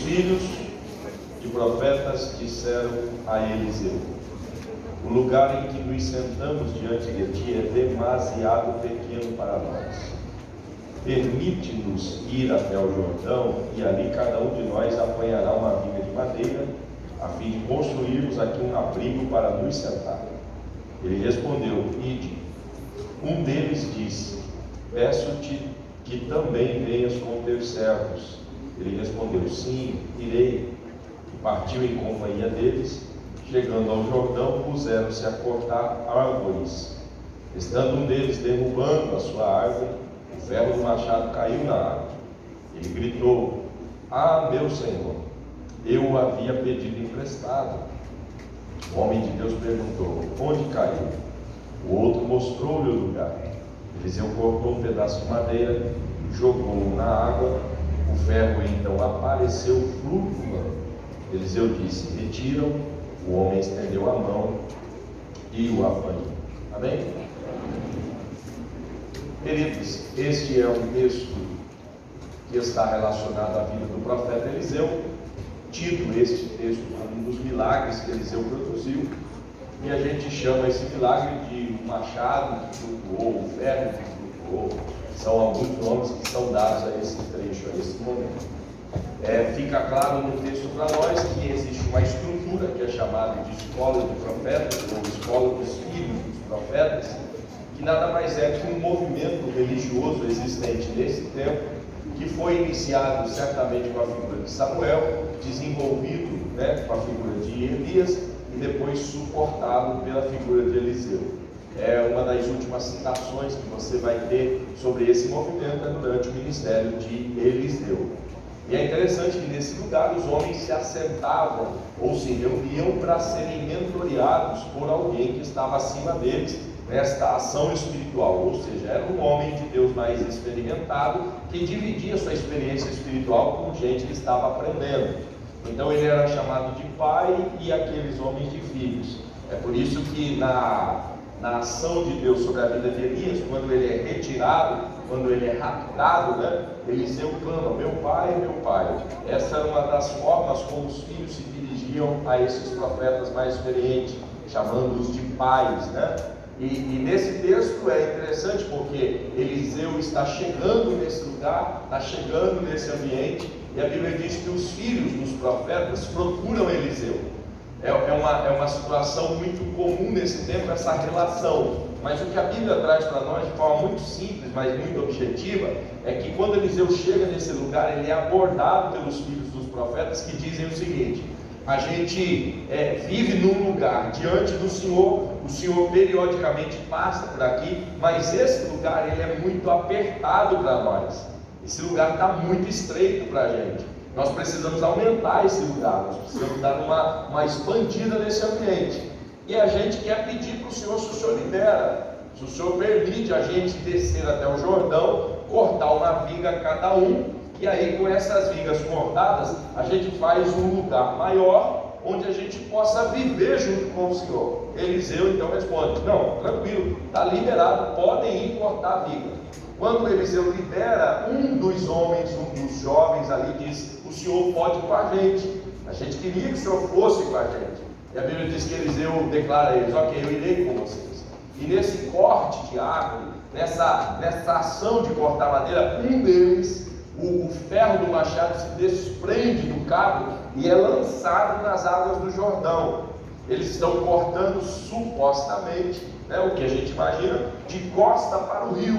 filhos de profetas disseram a Eliseu: o lugar em que nos sentamos diante de ti é demasiado pequeno para nós. Permite-nos ir até o Jordão, e ali cada um de nós apanhará uma viga de madeira, a fim de construirmos aqui um abrigo para nos sentar. Ele respondeu: ide. Um deles disse: peço-te que também venhas com teus servos. Ele respondeu: sim, irei. E partiu em companhia deles. Chegando ao Jordão, puseram-se a cortar árvores. Estando um deles derrubando a sua árvore, o ferro do machado caiu na árvore. Ele gritou: ah, meu senhor, eu o havia pedido emprestado. O homem de Deus perguntou: onde caiu? O outro mostrou-lhe o lugar. Eliseu cortou um pedaço de madeira, jogou-o na água. O ferro então apareceu flutuando. Eliseu disse: retira-o. O homem estendeu a mão e o apanhou. Amém? Queridos, este é um texto que está relacionado à vida do profeta Eliseu, tido este texto como um dos milagres que Eliseu produziu, e a gente chama esse milagre de machado que flutuou, o ferro que flutuou. São alguns nomes que são dados a esse trecho, a esse momento. Fica claro no texto para nós que existe uma estrutura que é chamada de escola de profetas, ou escola dos filhos dos profetas, que nada mais é que um movimento religioso existente nesse tempo, que foi iniciado certamente com a figura de Samuel, desenvolvido com a figura de Elias e depois suportado pela figura de Eliseu. É uma das últimas citações que você vai ter sobre esse movimento durante o ministério de Eliseu. E é interessante que nesse lugar os homens se assentavam ou se reuniam para serem mentoreados por alguém que estava acima deles nesta ação espiritual, ou seja, era um homem de Deus mais experimentado que dividia sua experiência espiritual com gente que estava aprendendo. Então ele era chamado de pai e aqueles homens de filhos. É por isso que na ação de Deus sobre a vida de Elias, quando ele é retirado, quando ele é raptado, Eliseu clama: meu pai, meu pai. Essa era uma das formas como os filhos se dirigiam a esses profetas mais experientes, chamando-os de pais, E nesse texto é interessante porque Eliseu está chegando nesse lugar, está chegando nesse ambiente, e a Bíblia diz que os filhos dos profetas procuram Eliseu. É uma situação muito comum nesse tempo, essa relação. Mas o que a Bíblia traz para nós de forma muito simples, mas muito objetiva, é que quando Eliseu chega nesse lugar, ele é abordado pelos filhos dos profetas, que dizem o seguinte: a gente vive num lugar diante do Senhor, o Senhor periodicamente passa por aqui, mas esse lugar ele é muito apertado para nós. Esse lugar está muito estreito para a gente. Nós precisamos aumentar esse lugar, nós precisamos dar uma expandida nesse ambiente. E a gente quer pedir para o Senhor, se o Senhor libera, se o Senhor permite a gente descer até o Jordão, cortar uma viga cada um, e aí com essas vigas cortadas, a gente faz um lugar maior, onde a gente possa viver junto com o Senhor. Eliseu então responde: não, tranquilo, está liberado, podem ir cortar a viga. Quando Eliseu libera, um dos homens, um dos jovens ali diz: o Senhor pode ir com a gente queria que o Senhor fosse com a gente. E a Bíblia diz que Eliseu declara a eles: ok, eu irei com vocês. E nesse corte de árvore, nessa ação de cortar madeira, um deles, o ferro do machado se desprende do cabo e é lançado nas águas do Jordão. Eles estão cortando supostamente, o que a gente imagina, de costa para o rio.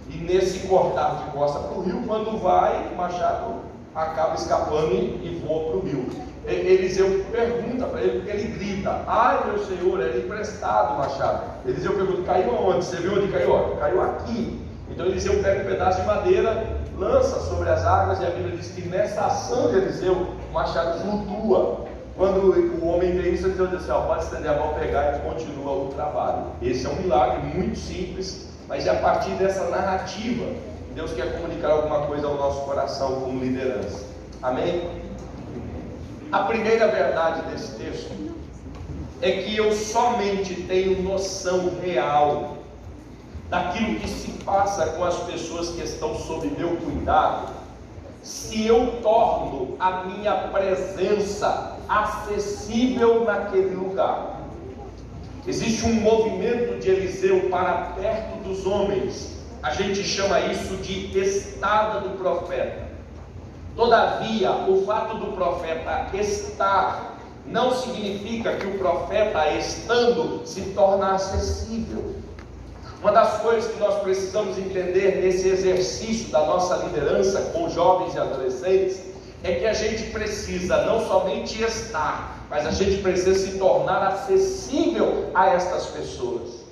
E nesse cortar de costa para o rio, quando vai, o machado acaba escapando e voa para o rio. Eliseu pergunta para ele, porque ele grita: ai meu senhor, era emprestado o machado. Eliseu pergunta: caiu aonde? Você viu onde caiu? Caiu aqui. Então Eliseu pega um pedaço de madeira, lança sobre as águas, e a Bíblia diz que nessa ação de Eliseu, o machado flutua. Quando o homem vê isso, Eliseu diz assim: pode estender a mão, pegar, e continua o trabalho. Esse é um milagre muito simples, mas é a partir dessa narrativa que Deus quer comunicar alguma coisa ao nosso coração como liderança. Amém? A primeira verdade desse texto é que eu somente tenho noção real daquilo que se passa com as pessoas que estão sob meu cuidado se eu torno a minha presença acessível naquele lugar. Existe um movimento de Eliseu para perto dos homens. A gente chama isso de estada do profeta. Todavia, o fato do profeta estar não significa que o profeta, estando, se torna acessível. Uma das coisas que nós precisamos entender nesse exercício da nossa liderança com jovens e adolescentes é que a gente precisa não somente estar, mas a gente precisa se tornar acessível a estas pessoas.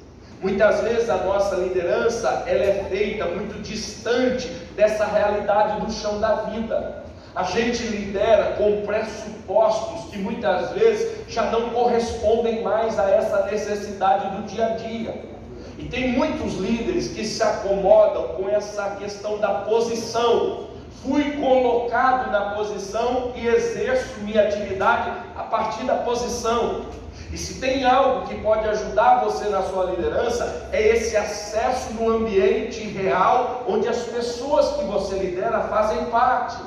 Muitas vezes a nossa liderança ela é feita muito distante dessa realidade do chão da vida. A gente lidera com pressupostos que muitas vezes já não correspondem mais a essa necessidade do dia a dia. E tem muitos líderes que se acomodam com essa questão da posição. Fui colocado na posição e exerço minha atividade a partir da posição. E se tem algo que pode ajudar você na sua liderança, é esse acesso no ambiente real, onde as pessoas que você lidera fazem parte.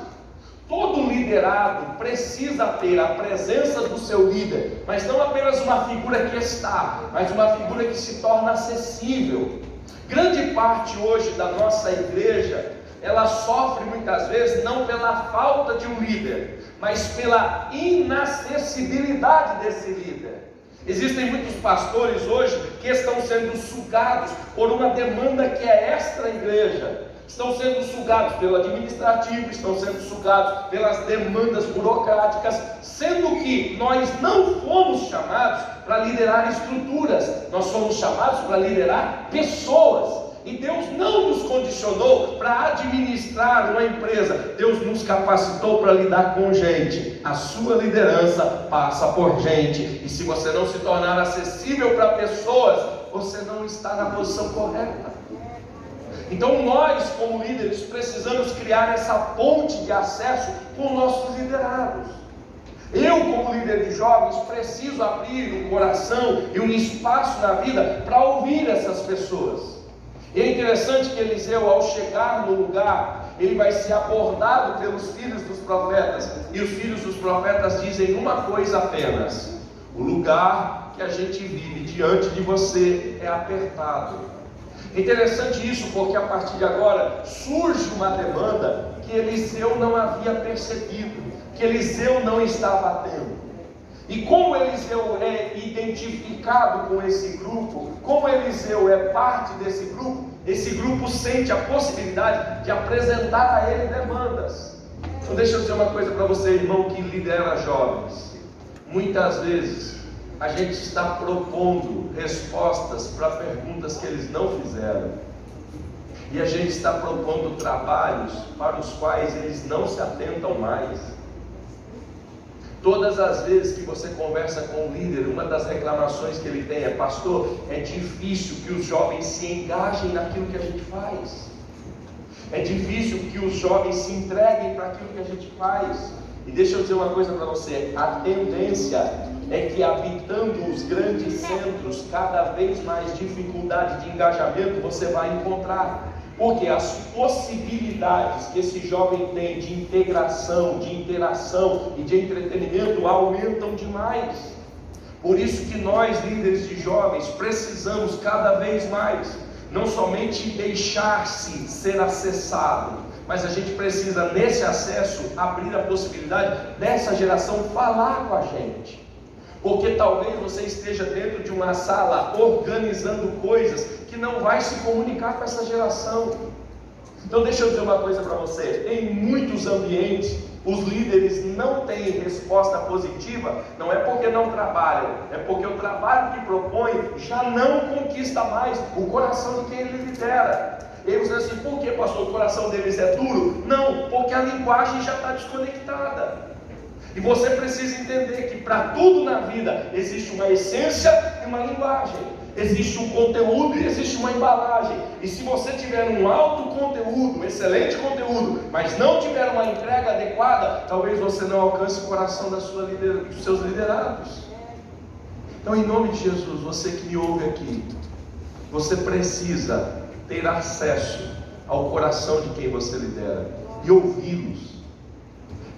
Todo liderado precisa ter a presença do seu líder, mas não apenas uma figura que está, mas uma figura que se torna acessível. Grande parte hoje da nossa igreja, ela sofre muitas vezes não pela falta de um líder, mas pela inacessibilidade desse líder. Existem muitos pastores hoje que estão sendo sugados por uma demanda que é extra igreja. Estão sendo sugados pelo administrativo, estão sendo sugados pelas demandas burocráticas, sendo que nós não fomos chamados para liderar estruturas, nós fomos chamados para liderar pessoas. E Deus não nos condicionou para administrar uma empresa, Deus nos capacitou para lidar com gente. A sua liderança passa por gente, e se você não se tornar acessível para pessoas, você não está na posição correta. Então nós, como líderes, precisamos criar essa ponte de acesso com nossos liderados. Eu, como líder de jovens, preciso abrir um coração e um espaço na vida para ouvir essas pessoas. E é interessante que Eliseu, ao chegar no lugar, ele vai ser abordado pelos filhos dos profetas. E os filhos dos profetas dizem uma coisa apenas: o lugar que a gente vive diante de você é apertado. É interessante isso, porque a partir de agora surge uma demanda que Eliseu não havia percebido, que Eliseu não estava tendo. E como Eliseu é identificado com esse grupo, como Eliseu é parte desse grupo, esse grupo sente a possibilidade de apresentar a ele demandas. Então deixa eu dizer uma coisa para você, irmão, que lidera jovens. Muitas vezes a gente está propondo respostas para perguntas que eles não fizeram. E a gente está propondo trabalhos para os quais eles não se atentam mais. Todas as vezes que você conversa com o líder, uma das reclamações que ele tem é: pastor, é difícil que os jovens se engajem naquilo que a gente faz. É difícil que os jovens se entreguem para aquilo que a gente faz. E deixa eu dizer uma coisa para você: a tendência é que, habitando os grandes centros, cada vez mais dificuldade de engajamento você vai encontrar. Porque as possibilidades que esse jovem tem de integração, de interação e de entretenimento aumentam demais. Por isso que nós, líderes de jovens, precisamos cada vez mais, não somente deixar-se ser acessado, mas a gente precisa, nesse acesso, abrir a possibilidade dessa geração falar com a gente. Porque talvez você esteja dentro de uma sala organizando coisas que não vai se comunicar com essa geração. Então deixa eu dizer uma coisa para você: em muitos ambientes os líderes não têm resposta positiva, não é porque não trabalham, é porque o trabalho que propõe já não conquista mais o coração de quem ele lidera. Eles dizem assim: por que, pastor, o coração deles é duro? Não, porque a linguagem já está desconectada. E você precisa entender que para tudo na vida existe uma essência e uma linguagem. Existe um conteúdo e existe uma embalagem. E se você tiver um alto conteúdo, um excelente conteúdo, mas não tiver uma entrega adequada, talvez você não alcance o coração dos seus liderados. Então, em nome de Jesus, você que me ouve aqui, você precisa ter acesso ao coração de quem você lidera e ouvi-los.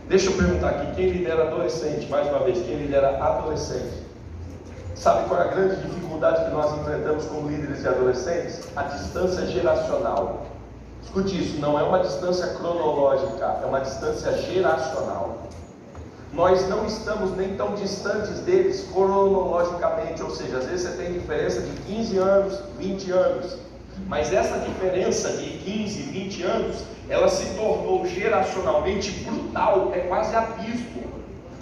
Deixa eu perguntar aqui, quem lidera adolescente, mais uma vez, quem lidera adolescente? Sabe qual é a grande dificuldade que nós enfrentamos como líderes de adolescentes? A distância geracional. Escute isso, não é uma distância cronológica, é uma distância geracional. Nós não estamos nem tão distantes deles cronologicamente, ou seja, às vezes você tem diferença de 15 anos, 20 anos, mas essa diferença de 15, 20 anos, ela se tornou geracionalmente brutal, é quase abismo.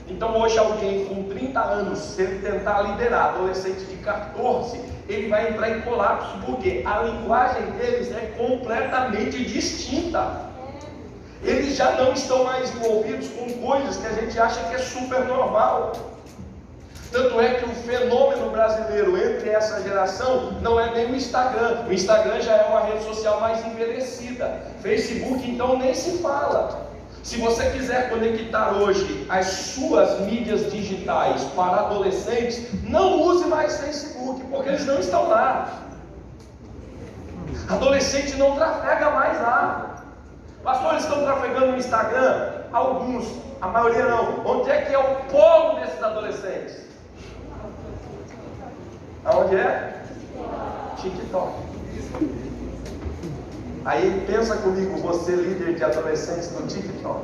Então hoje alguém com 30 anos, se ele tentar liderar adolescente de 14, ele vai entrar em colapso, porque a linguagem deles é completamente distinta. Eles já não estão mais envolvidos com coisas que a gente acha que é super normal. Tanto é que o fenômeno brasileiro entre essa geração não é nem o Instagram. O Instagram já é uma rede social mais envelhecida. Facebook então nem se fala. Se você quiser conectar hoje as suas mídias digitais para adolescentes, não use mais Facebook, porque eles não estão lá. Adolescente não trafega mais lá. Pastores estão trafegando no Instagram? Alguns, a maioria não. Onde é que é o polo desses adolescentes? Aonde é? TikTok. Aí pensa comigo, você líder de adolescentes no TikTok.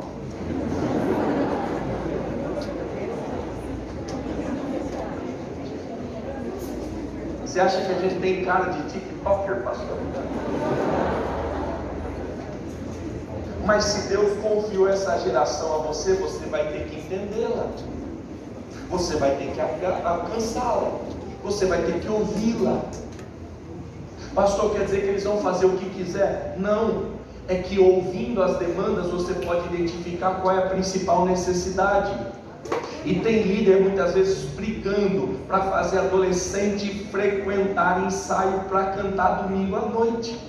Você acha que a gente tem cara de TikToker, pastor? Mas se Deus confiou essa geração a você, você vai ter que entendê-la. Você vai ter que alcançá-la. Você vai ter que ouvi-la. Pastor, quer dizer que eles vão fazer o que quiser? Não. É que ouvindo as demandas você pode identificar qual é a principal necessidade. E tem líder muitas vezes brigando para fazer adolescente frequentar ensaio para cantar domingo à noite.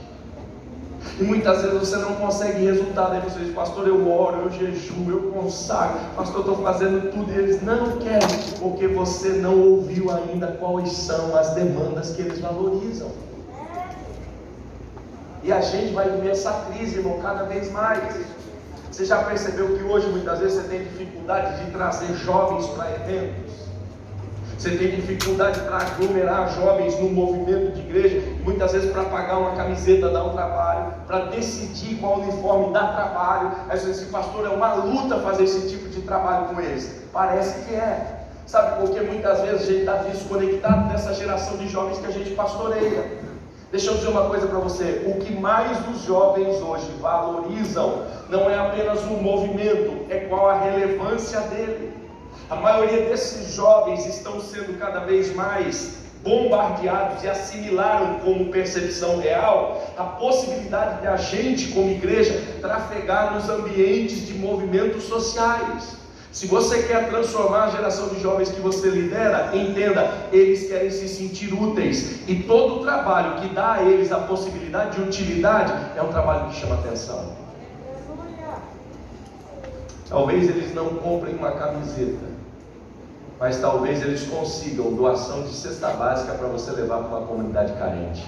E muitas vezes você não consegue resultado. Aí você diz, pastor, eu oro, eu jejuo, eu consagro, pastor, eu estou fazendo tudo, e eles não querem, porque você não ouviu ainda quais são as demandas que eles valorizam. E a gente vai viver essa crise, irmão, cada vez mais. Você já percebeu que hoje muitas vezes você tem dificuldade de trazer jovens para eventos? Você tem dificuldade para aglomerar jovens num movimento de igreja, muitas vezes para pagar uma camiseta dá um trabalho, para decidir qual uniforme dá trabalho. Aí você diz, pastor, é uma luta fazer esse tipo de trabalho com eles. Parece que é. Sabe por que muitas vezes a gente está desconectado dessa geração de jovens que a gente pastoreia? Deixa eu dizer uma coisa para você, o que mais os jovens hoje valorizam não é apenas o movimento, é qual a relevância dele. A maioria desses jovens estão sendo cada vez mais bombardeados e assimilaram como percepção real a possibilidade de a gente, como igreja, trafegar nos ambientes de movimentos sociais. Se você quer transformar a geração de jovens que você lidera, entenda, eles querem se sentir úteis. E todo o trabalho que dá a eles a possibilidade de utilidade é um trabalho que chama atenção. Talvez eles não comprem uma camiseta, mas talvez eles consigam doação de cesta básica para você levar para uma comunidade carente.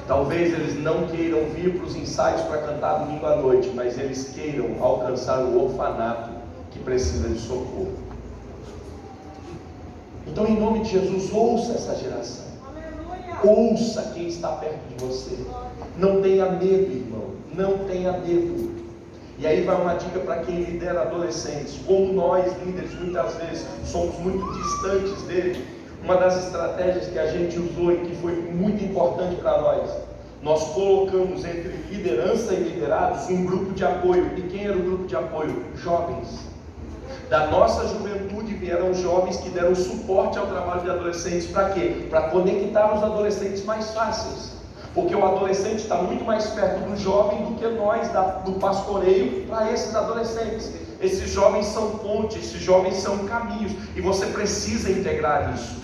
Talvez eles não queiram vir para os ensaios para cantar domingo à noite, mas eles queiram alcançar o orfanato que precisa de socorro. Então, em nome de Jesus, ouça essa geração. Ouça quem está perto de você. Não tenha medo, irmão. Não tenha medo. E aí vai uma dica para quem lidera adolescentes. Como nós, líderes, muitas vezes somos muito distantes dele, uma das estratégias que a gente usou e que foi muito importante para nós colocamos entre liderança e liderados um grupo de apoio. E quem era o grupo de apoio? Jovens. Da nossa juventude vieram jovens que deram suporte ao trabalho de adolescentes. Para quê? Para conectar os adolescentes mais fáceis. Porque o adolescente está muito mais perto do jovem do que nós do pastoreio para esses adolescentes. Esses jovens são pontes, esses jovens são caminhos, e você precisa integrar isso.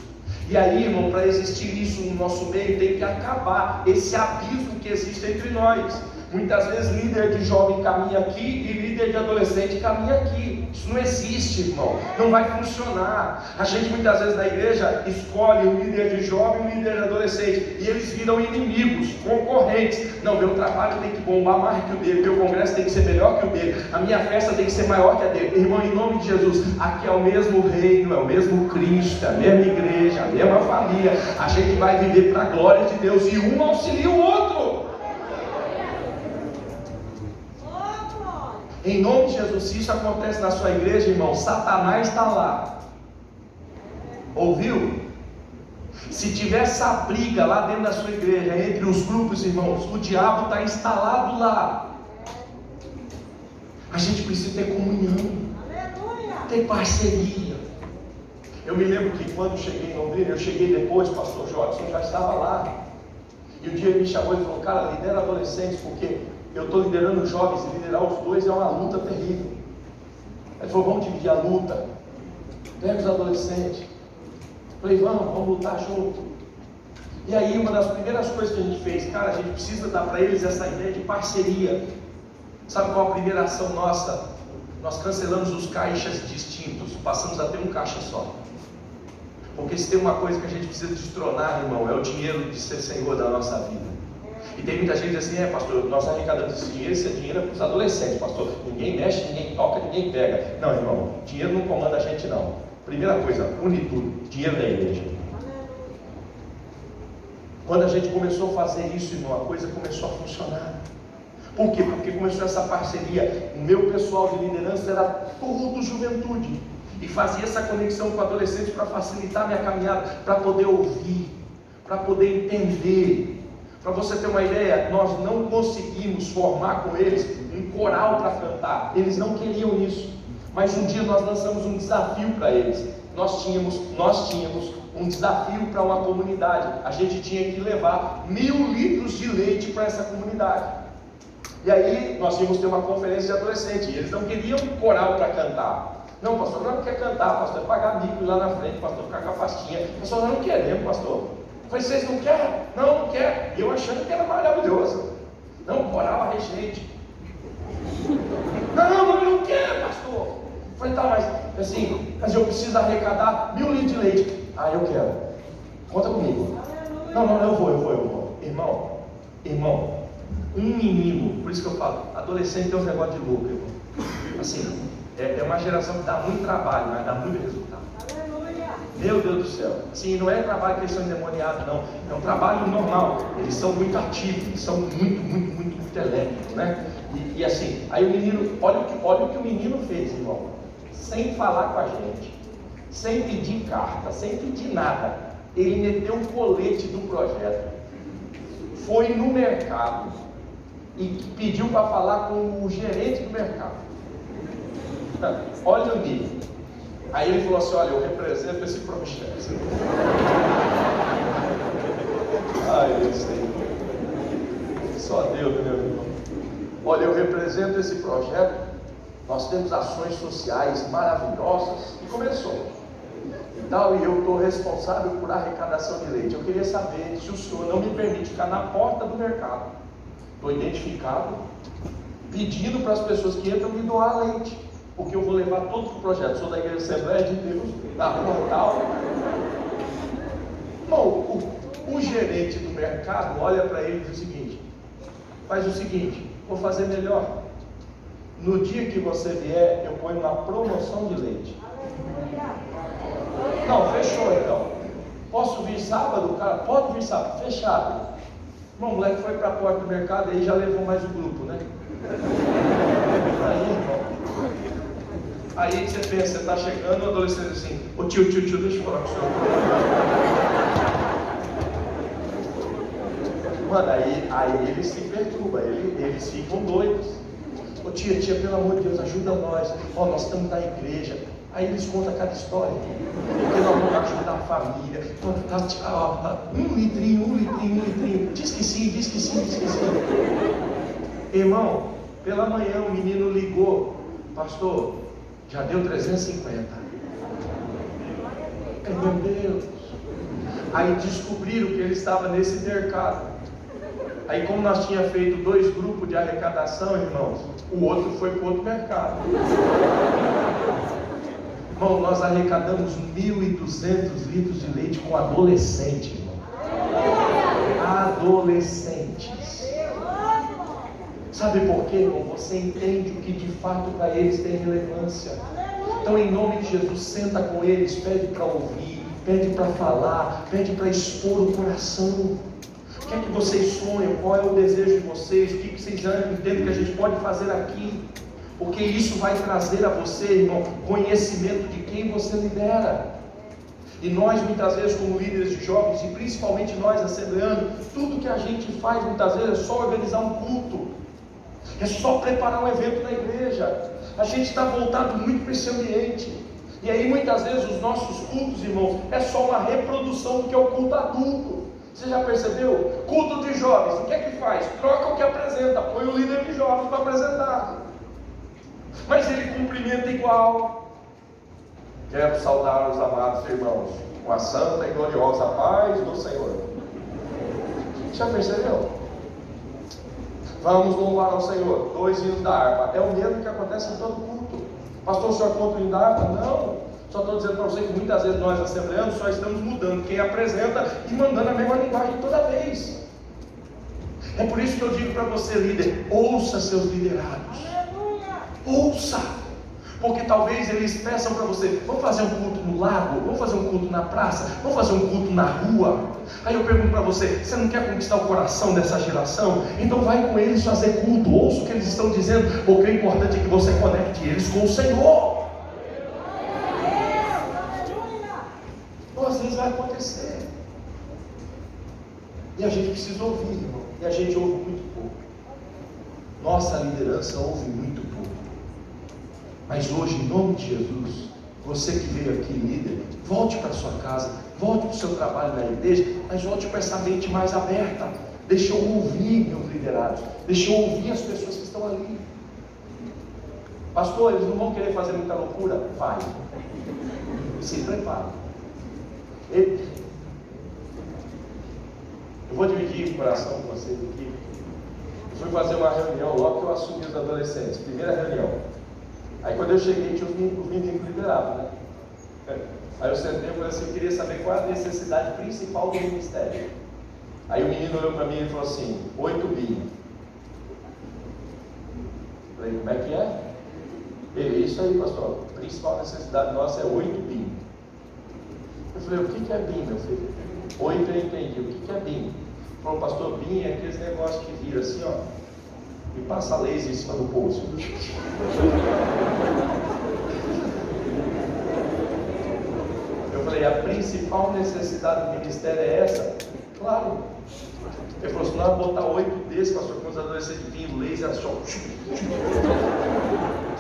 E aí, irmão, para existir isso no nosso meio, tem que acabar esse abismo que existe entre nós. Muitas vezes líder de jovem caminha aqui e líder de adolescente caminha aqui. Isso não existe, irmão. Não vai funcionar. A gente muitas vezes na igreja escolhe um líder de jovem e um líder de adolescente, e eles viram inimigos, concorrentes. Não, meu trabalho tem que bombar mais que o dele, meu congresso tem que ser melhor que o dele, a minha festa tem que ser maior que a dele. Irmão, em nome de Jesus, aqui é o mesmo reino, é o mesmo Cristo, é a mesma igreja, a mesma família. A gente vai viver para a glória de Deus e um auxilia o outro. Em nome de Jesus, se isso acontece na sua igreja, irmão, Satanás está lá. Ouviu? Se tiver essa briga lá dentro da sua igreja, entre os grupos, irmãos, o diabo está instalado lá. A gente precisa ter comunhão, ter parceria. Eu me lembro que quando cheguei em Londrina, eu cheguei depois, pastor Jodson já estava lá. E um dia ele me chamou e falou: cara, lidera adolescentes, porque eu estou liderando jovens, e liderar os dois é uma luta terrível. Ele falou: vamos dividir a luta, pega os adolescentes. Eu falei: vamos lutar junto. E aí uma das primeiras coisas que a gente fez, cara, a gente precisa dar para eles essa ideia de parceria. Sabe qual a primeira ação nossa? Nós cancelamos os caixas distintos, passamos a ter um caixa só. Porque se tem uma coisa que a gente precisa destronar, irmão, é o dinheiro de ser senhor da nossa vida. E tem muita gente assim: pastor, nós arrecadamos esse dinheiro para os adolescentes, pastor. Ninguém mexe, ninguém toca, ninguém pega. Não, irmão, dinheiro não comanda a gente, não. Primeira coisa, une tudo, dinheiro da igreja. Quando a gente começou a fazer isso, irmão, a coisa começou a funcionar. Por quê? Porque começou essa parceria. O meu pessoal de liderança era todo juventude, e fazia essa conexão com adolescentes para facilitar a minha caminhada, para poder ouvir, para poder entender. Para você ter uma ideia, nós não conseguimos formar com eles um coral para cantar. Eles não queriam isso. Mas um dia nós lançamos um desafio para eles. Nós tínhamos um desafio para uma comunidade. A gente tinha que levar 1000 litros de leite para essa comunidade. E aí nós íamos ter uma conferência de adolescentes. E eles não queriam um coral para cantar. Não, pastor, nós não quer cantar, pastor, é pagar mico lá na frente, pastor, ficar com a pastinha. Pastor, nós não queremos, pastor. Eu falei: vocês não querem? Não quer. E eu achando que era maravilhoso. Não, coral regente. Não quer, pastor. Eu falei: tá, mas eu preciso arrecadar 1000 litros de leite. Ah, eu quero. Conta comigo. Não, eu vou. Irmão, um menino, por isso que eu falo, adolescente tem uns negócios de louco, irmão. Assim, é uma geração que dá muito trabalho, mas dá muito resultado. Meu Deus do céu. Sim, não é trabalho que eles são endemoniados, não. É um trabalho normal. Eles são muito ativos, eles são muito elétricos, né? E assim, aí o menino, olha o que o menino fez, irmão. Sem falar com a gente, sem pedir carta, sem pedir nada. Ele meteu o colete do projeto, foi no mercado e pediu para falar com o gerente do mercado. Olha o nível. Aí ele falou assim: olha, eu represento esse projeto. Ai, eu sei. Só Deus, meu irmão. Olha, eu represento esse projeto. Nós temos ações sociais maravilhosas. E começou. E eu estou responsável por arrecadação de leite. Eu queria saber se o senhor não me permite ficar na porta do mercado. Estou identificado, pedindo para as pessoas que entram me doar leite, porque eu vou levar todo o projeto. Sou da Igreja Assembleia de Deus, da rua tal. Bom, o gerente do mercado olha para ele e diz o seguinte: faz o seguinte, vou fazer melhor. No dia que você vier, eu ponho uma promoção de leite. Não, fechou então. Posso vir sábado? Cara, pode vir sábado. Fechado. Bom, o moleque foi para a porta do mercado e aí já levou mais o grupo, né? Aí você pensa, você está chegando, o adolescente assim: ô tio, deixa eu falar com o senhor. Mano, aí eles se perturbam, eles ficam doidos. Ô tia, pelo amor de Deus, ajuda nós. Nós estamos na igreja. Aí eles contam cada história. Porque nós vamos ajudar a família. Um litrinho. Diz que sim. Irmão, pela manhã o menino ligou: pastor, já deu 350. Meu Deus. Aí descobriram que ele estava nesse mercado. Aí como nós tínhamos feito 2 grupos de arrecadação, irmãos, o outro foi para o outro mercado. Irmão, nós arrecadamos 1.200 litros de leite com adolescente, irmão. Adolescentes. Sabe por quê, irmão? Você entende o que de fato para eles tem relevância. Então, em nome de Jesus, senta com eles, pede para ouvir, pede para falar, pede para expor o coração. O que é que vocês sonham? Qual é o desejo de vocês? O que vocês entendem que a gente pode fazer aqui? Porque isso vai trazer a você, irmão, conhecimento de quem você lidera. E nós, muitas vezes, como líderes de jovens, e principalmente nós, assembleanos, tudo que a gente faz, muitas vezes, é só organizar um culto, é só preparar um evento na igreja. A gente está voltado muito para esse ambiente. E aí, muitas vezes, os nossos cultos, irmãos, é só uma reprodução do que é o culto adulto. Você já percebeu? Culto de jovens, o que é que faz? Troca o que apresenta, põe o líder de jovens para apresentar. Mas ele cumprimenta igual. Quero saudar os amados irmãos com a santa e gloriosa paz do Senhor. Já percebeu? Vamos louvar ao Senhor. 2 hinos da harpa. É o mesmo que acontece em todo culto. Pastor, o senhor conta o hino da harpa? Não. Só estou dizendo para você que muitas vezes nós, assembleanos, só estamos mudando quem apresenta e mandando a mesma linguagem toda vez. É por isso que eu digo para você, líder, ouça seus liderados. Ouça, porque talvez eles peçam para você: vamos fazer um culto no lago, vamos fazer um culto na praça, vamos fazer um culto na rua. Aí eu pergunto para você: você não quer conquistar o coração dessa geração? Então vai com eles fazer culto, ouça o que eles estão dizendo, porque o importante é que você conecte eles com o Senhor. Ou às vezes vai acontecer, e a gente precisa ouvir, irmão, e a gente ouve muito pouco. Nossa liderança ouve muito pouco. Mas hoje, em nome de Jesus, você que veio aqui, líder, volte para a sua casa, volte para o seu trabalho na igreja, mas volte com essa mente mais aberta. Deixa eu ouvir meus liderados, deixa eu ouvir as pessoas que estão ali. Pastor, eles não vão querer fazer muita loucura? Vai, se prepara. Eu vou dividir o coração com vocês aqui. Eu fui fazer uma reunião logo que eu assumi os adolescentes, primeira reunião. Aí quando eu cheguei, tinha os meninos liderados, né? Aí eu sentei e falei assim: eu queria saber qual é a necessidade principal do ministério. Aí o menino olhou para mim e falou assim: 8 bi. Falei: como é que é? Ele: isso aí, pastor, a principal necessidade nossa é 8 bi. Eu falei: o que é BIM, meu filho? 8 eu entendi, o que é BIM? Ele falou: pastor, BIM é aqueles negócios que vira assim, ó, e passa laser em cima do pulso. Eu falei: a principal necessidade do ministério é essa? Claro. Ele falou: se nós botar 8 desses, pastor, com os adolescentes vindo, laser só,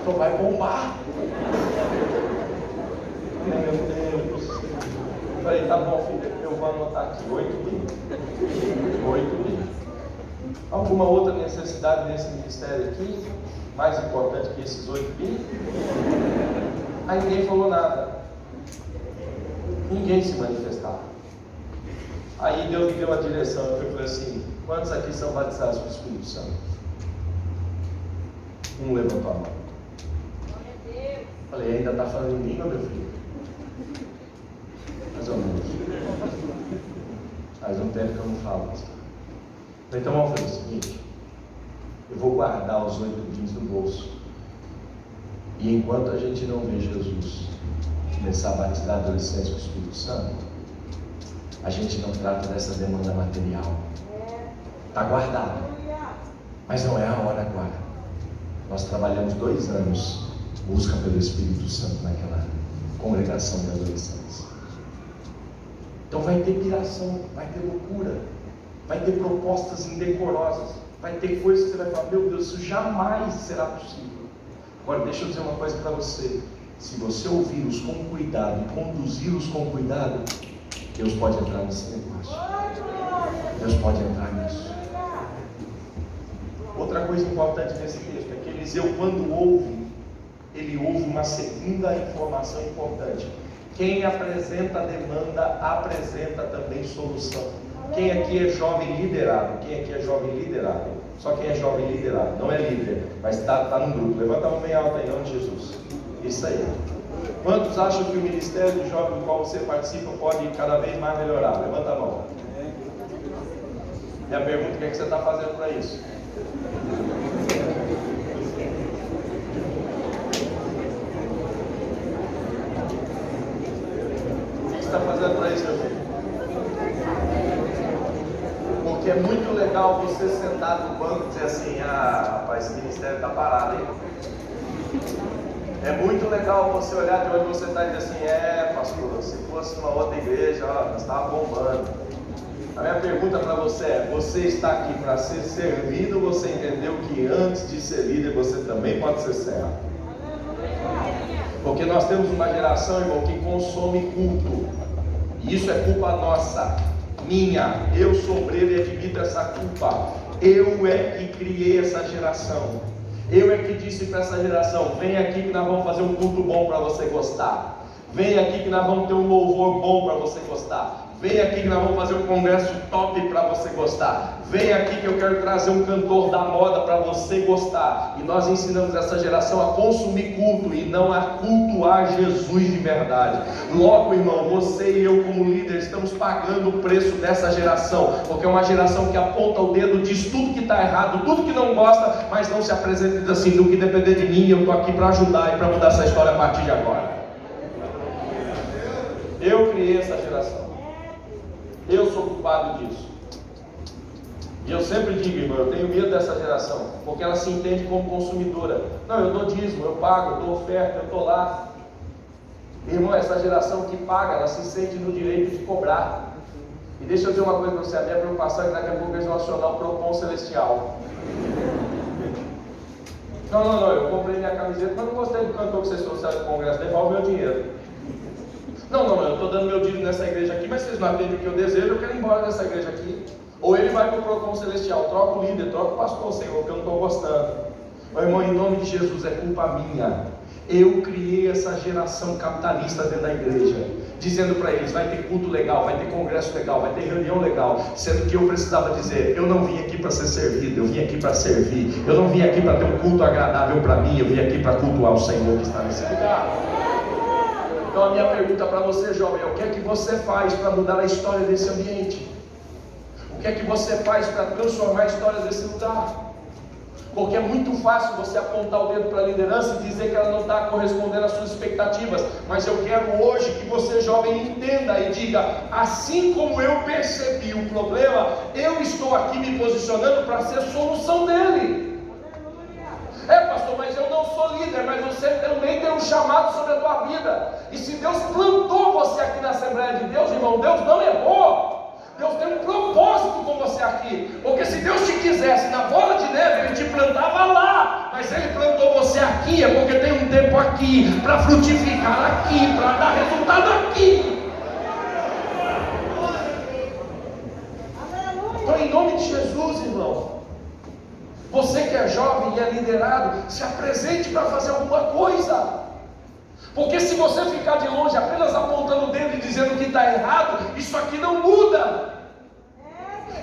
só vai bombar. Meu Deus. Eu falei: tá bom, filho, eu vou anotar aqui, 8 mil. Alguma outra necessidade nesse ministério aqui, mais importante que esses 8 mil? Aí ninguém falou nada. Ninguém se manifestava. Aí Deus me deu uma direção. Eu falei assim: quantos aqui são batizados com o Espírito Santo? Um levantou a mão. Falei: ainda está falando em língua, meu filho? Mais ou menos. Faz um tempo que eu não falo. Então vamos fazer o seguinte: eu vou guardar os 8 bins no bolso, e enquanto a gente não vê Jesus começar a batizar adolescentes com o Espírito Santo, a gente não trata dessa demanda material. Está guardado, mas não é a hora agora. Nós trabalhamos 2 anos busca pelo Espírito Santo naquela congregação de adolescentes. Então vai ter piração, vai ter loucura, vai ter propostas indecorosas, vai ter coisas que você vai falar: meu Deus, isso jamais será possível. Agora deixa eu dizer uma coisa para você: se você ouvi-los com cuidado e conduzi-los com cuidado, Deus pode entrar nesse negócio. Deus pode entrar nisso. Outra coisa importante nesse texto é que Eliseu, quando ouve, ele ouve uma segunda informação importante: quem apresenta a demanda, apresenta também solução. Quem aqui é jovem liderado? Quem aqui é jovem liderado? Só quem é jovem liderado, não é líder, mas está num grupo. Levanta a mão bem alta em nome de Jesus. Isso aí. Quantos acham que o ministério do jovem do qual você participa pode cada vez mais melhorar? Levanta a mão. E a pergunta: o que é que você está fazendo para isso? O que você está fazendo para isso, meu filho? Porque é muito legal você sentar no banco e dizer assim: ah, rapaz, esse ministério está parado, hein? É muito legal você olhar de onde você está e dizer assim: é, pastor, se fosse uma outra igreja, ó, nós estávamos bombando. A minha pergunta para você é: você está aqui para ser servido, ou você entendeu que antes de ser líder você também pode ser servo? Porque nós temos uma geração, irmão, que consome culto, e isso é culpa nossa, minha. Eu sou obreiro e admito essa culpa. Eu é que criei essa geração. Eu é que disse para essa geração: vem aqui que nós vamos fazer um culto bom para você gostar. Vem aqui que nós vamos ter um louvor bom para você gostar. Vem aqui que nós vamos fazer um congresso top para você gostar. Vem aqui que eu quero trazer um cantor da moda para você gostar. E nós ensinamos essa geração a consumir culto e não a cultuar Jesus de verdade. Logo, irmão, você e eu como líder estamos pagando o preço dessa geração, porque é uma geração que aponta o dedo, diz tudo que está errado, tudo que não gosta, mas não se apresenta e diz assim: no que depender de mim, eu estou aqui para ajudar e para mudar essa história a partir de agora. Eu criei essa geração. Eu sou culpado disso. E eu sempre digo, irmão, eu tenho medo dessa geração, porque ela se entende como consumidora. Não, eu dou dízimo, eu pago, eu dou oferta, eu estou lá. Irmão, essa geração que paga, ela se sente no direito de cobrar. E deixa eu dizer uma coisa para você: a minha preocupação é que daqui a pouco eles vão acionar o PROCON celestial. Não, eu comprei minha camiseta, mas não gostei do cantor que vocês trouxeram do congresso, devolve meu dinheiro. Não, eu estou dando meu dízimo nessa igreja aqui, mas vocês não atendem o que eu desejo, eu quero ir embora dessa igreja aqui. Ou ele vai para o PROCON celestial: troca o líder, troca o pastor, Senhor, porque eu não estou gostando. Meu irmão, em nome de Jesus, é culpa minha. Eu criei essa geração capitalista dentro da igreja, dizendo para eles: vai ter culto legal, vai ter congresso legal, vai ter reunião legal, sendo que eu precisava dizer: eu não vim aqui para ser servido, eu vim aqui para servir. Eu não vim aqui para ter um culto agradável para mim, eu vim aqui para cultuar o Senhor que está nesse lugar. Então a minha pergunta para você, jovem, é: o que é que você faz para mudar a história desse ambiente? O que é que você faz para transformar a história desse lugar? Porque é muito fácil você apontar o dedo para a liderança e dizer que ela não está correspondendo às suas expectativas. Mas eu quero hoje que você, jovem, entenda e diga: assim como eu percebi o problema, eu estou aqui me posicionando para ser a solução dele. É, pastor, mas eu não sou líder. Mas você também tem um chamado sobre a tua vida. E se Deus plantou você aqui na Assembleia de Deus, irmão, Deus não errou. Deus tem um propósito com você aqui. Porque se Deus te quisesse na bola de neve, Ele te plantava lá. Mas Ele plantou você aqui, é porque tem um tempo aqui, para frutificar aqui, para dar resultado aqui. Então, em nome de Jesus, irmão, você que é jovem e é liderado, se apresente para fazer alguma coisa. Porque se você ficar de longe apenas apontando o dedo e dizendo que está errado, isso aqui não muda.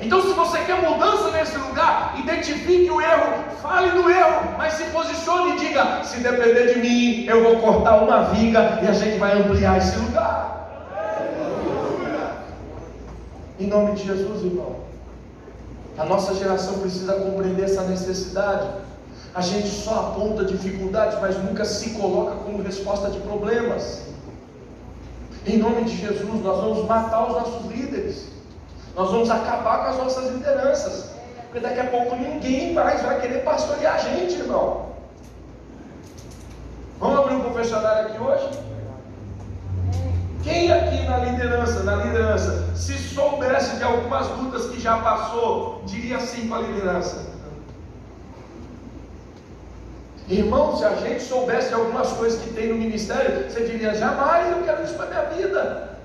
Então, se você quer mudança nesse lugar, identifique o erro, fale do erro, mas se posicione e diga: se depender de mim, eu vou cortar uma viga e a gente vai ampliar esse lugar. Em nome de Jesus, irmão. A nossa geração precisa compreender essa necessidade. A gente só aponta dificuldades, mas nunca se coloca como resposta de problemas. Em nome de Jesus, nós vamos matar os nossos líderes. Nós vamos acabar com as nossas lideranças. Porque daqui a pouco ninguém mais vai querer pastorear a gente, irmão. Vamos abrir um confessionário aqui hoje? Quem aqui na liderança, se soubesse de algumas lutas que já passou, diria sim para a liderança? Irmão, se a gente soubesse de algumas coisas que tem no ministério, você diria: jamais eu quero isso para a minha vida.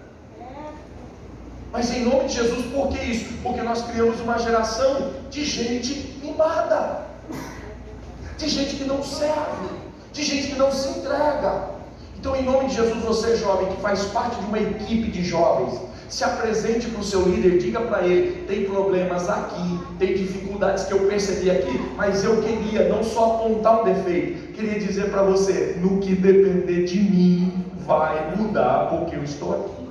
Mas em nome de Jesus, por que isso? Porque nós criamos uma geração de gente mimada, de gente que não serve, de gente que não se entrega. Então, em nome de Jesus, você jovem que faz parte de uma equipe de jovens, Se apresente para o seu líder, diga para ele: tem problemas aqui, tem dificuldades que eu percebi aqui, mas eu queria não só apontar um defeito, queria dizer para você: no que depender de mim, vai mudar, porque eu estou aqui.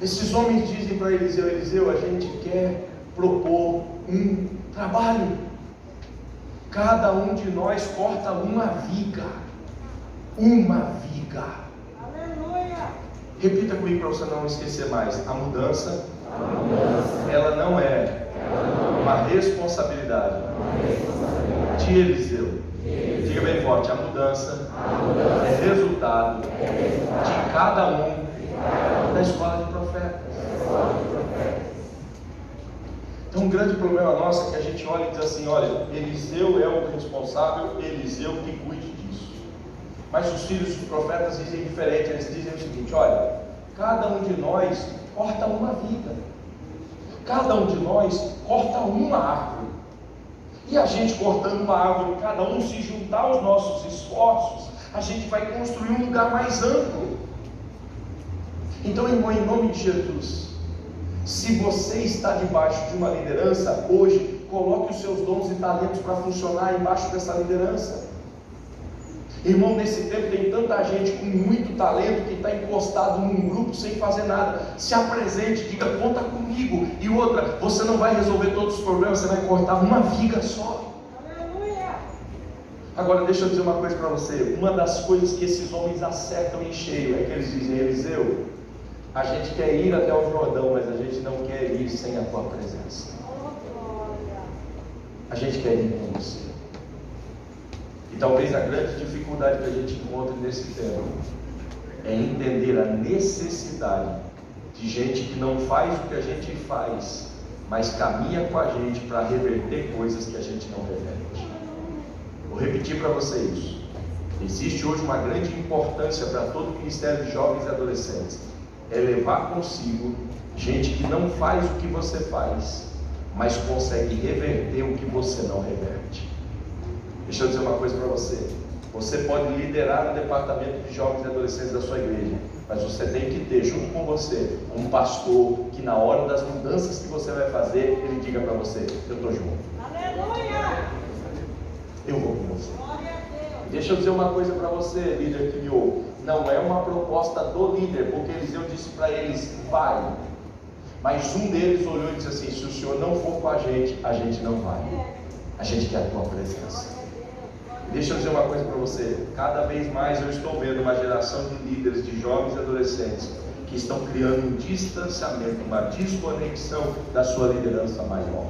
Esses homens dizem para Eliseu: Eliseu, a gente quer propor um trabalho. Cada um de nós corta uma viga. Uma viga. Aleluia. Repita comigo para você não esquecer mais. A mudança, ela não é uma responsabilidade de Eliseu. Diga bem forte: a mudança é resultado de cada um da escola de profetas. Então, um grande problema nosso é que a gente olha e diz assim: olha, Eliseu é o responsável, Eliseu que cuide disso. Mas os filhos dos profetas dizem diferente. Eles dizem o seguinte: olha, cada um de nós corta uma viga, cada um de nós corta uma árvore, e a gente cortando uma árvore, cada um se juntar aos nossos esforços, a gente vai construir um lugar mais amplo. Então, irmão, em nome de Jesus, se você está debaixo de uma liderança, hoje, coloque os seus dons e talentos para funcionar embaixo dessa liderança. Irmão, nesse tempo tem tanta gente com muito talento que está encostado num grupo sem fazer nada. Se apresente, diga: conta comigo. E outra, você não vai resolver todos os problemas, você vai cortar uma viga só. Aleluia. Agora deixa eu dizer uma coisa para você. Uma das coisas que esses homens acertam em cheio é que eles dizem: Eliseu, a gente quer ir até o Jordão, mas a gente não quer ir sem a tua presença. A gente quer ir com você. E talvez a grande dificuldade que a gente encontra nesse tempo é entender a necessidade de gente que não faz o que a gente faz, mas caminha com a gente para reverter coisas que a gente não reverte. Vou repetir para você isso. Existe hoje uma grande importância para todo o Ministério de Jovens e Adolescentes: é levar consigo gente que não faz o que você faz, mas consegue reverter o que você não reverte. Deixa eu dizer uma coisa para você: você pode liderar o departamento de jovens e adolescentes da sua igreja, mas você tem que ter junto com você um pastor que na hora das mudanças que você vai fazer, ele diga para você: eu estou junto. Aleluia! Eu vou com você. Deixa eu dizer uma coisa para você, líder que me ouve: não é uma proposta do líder, porque Eliseu disse para eles: vai. Mas um deles olhou e disse assim: se o senhor não for com a gente não vai. A gente quer a tua presença. Deixa eu dizer uma coisa para você: cada vez mais eu estou vendo uma geração de líderes, de jovens e adolescentes que estão criando um distanciamento, uma desconexão da sua liderança maior.